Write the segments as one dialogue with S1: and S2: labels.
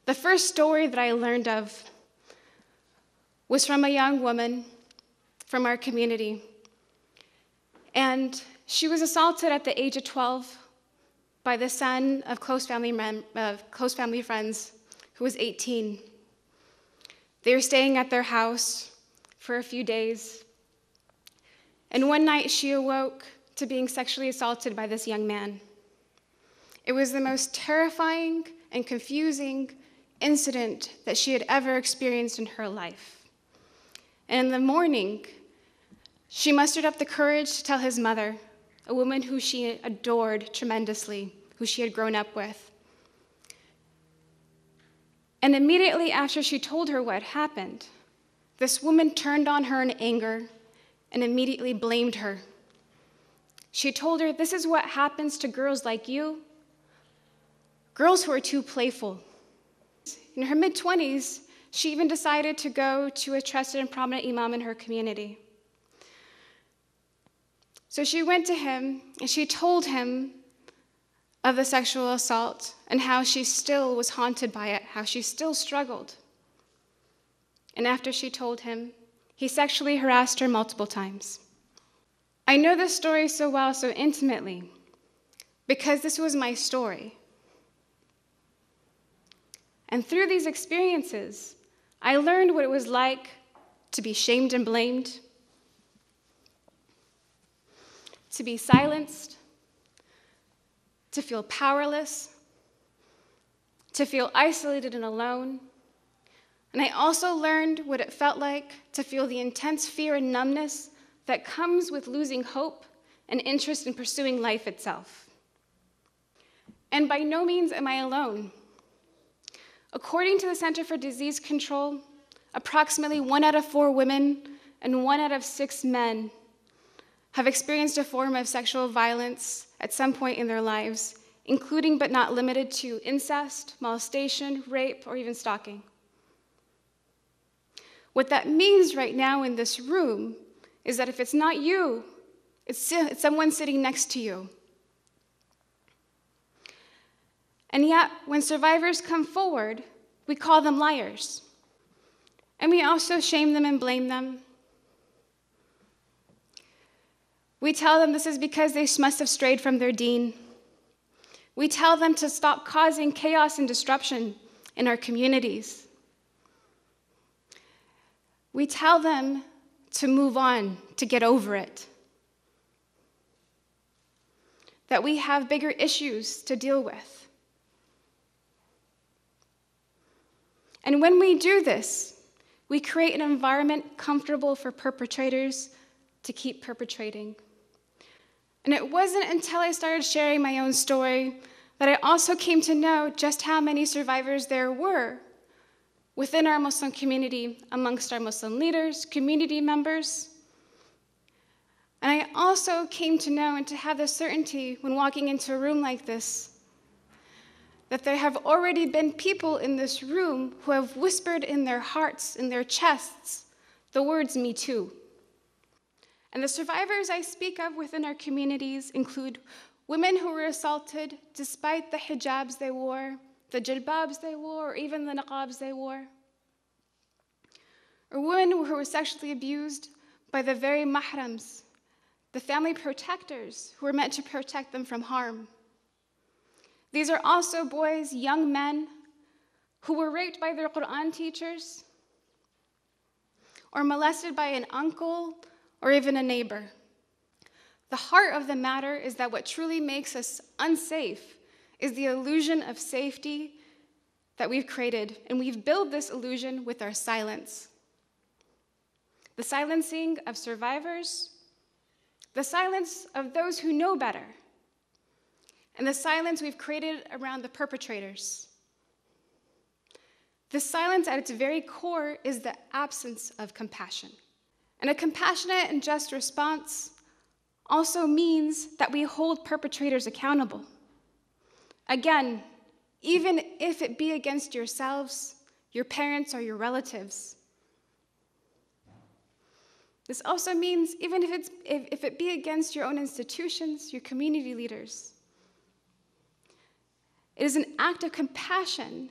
S1: The first story that I learned of was from a young woman from our community. And she was assaulted at the age of 12 by the son of close family friends who was 18. They were staying at their house for a few days. And one night she awoke to being sexually assaulted by this young man. It was the most terrifying and confusing incident that she had ever experienced in her life. And in the morning, she mustered up the courage to tell his mother, a woman who she adored tremendously, who she had grown up with. And immediately after she told her what happened, this woman turned on her in anger and immediately blamed her. She told her, "This is what happens to girls like you, girls who are too playful." In her mid-20s, she even decided to go to a trusted and prominent imam in her community. So she went to him and she told him of the sexual assault and how she still was haunted by it, how she still struggled. And after she told him, he sexually harassed her multiple times. I know this story so well, so intimately, because this was my story. And through these experiences, I learned what it was like to be shamed and blamed, to be silenced, to feel powerless, to feel isolated and alone. And I also learned what it felt like to feel the intense fear and numbness that comes with losing hope and interest in pursuing life itself. And by no means am I alone. According to the Center for Disease Control, approximately 1 out of 4 women and 1 out of 6 men have experienced a form of sexual violence at some point in their lives, including but not limited to incest, molestation, rape, or even stalking. What that means right now in this room is that if it's not you, it's someone sitting next to you. And yet, when survivors come forward, we call them liars. And we also shame them and blame them. We tell them this is because they must have strayed from their deen. We tell them to stop causing chaos and disruption in our communities. We tell them to move on, to get over it. That we have bigger issues to deal with. And when we do this, we create an environment comfortable for perpetrators to keep perpetrating. And it wasn't until I started sharing my own story that I also came to know just how many survivors there were within our Muslim community, amongst our Muslim leaders, community members. And I also came to know and to have the certainty when walking into a room like this that there have already been people in this room who have whispered in their hearts, in their chests, the words, "Me too." And the survivors I speak of within our communities include women who were assaulted despite the hijabs they wore, the jilbabs they wore, or even the niqabs they wore. Or women who were sexually abused by the very mahrams, the family protectors who were meant to protect them from harm. These are also boys, young men, who were raped by their Quran teachers, or molested by an uncle, or even a neighbor. The heart of the matter is that what truly makes us unsafe is the illusion of safety that we've created, and we've built this illusion with our silence. The silencing of survivors, the silence of those who know better, and the silence we've created around the perpetrators. The silence at its very core is the absence of compassion. And a compassionate and just response also means that we hold perpetrators accountable. Again, even if it be against yourselves, your parents, or your relatives. This also means even if it be against your own institutions, your community leaders. It is an act of compassion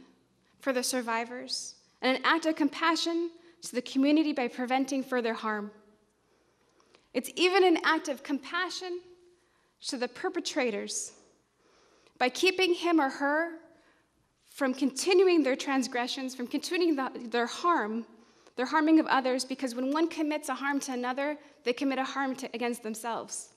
S1: for the survivors, and an act of compassion to the community by preventing further harm. It's even an act of compassion to the perpetrators by keeping him or her from continuing their transgressions, from continuing their harming of others, because when one commits a harm to another, they commit a harm against themselves.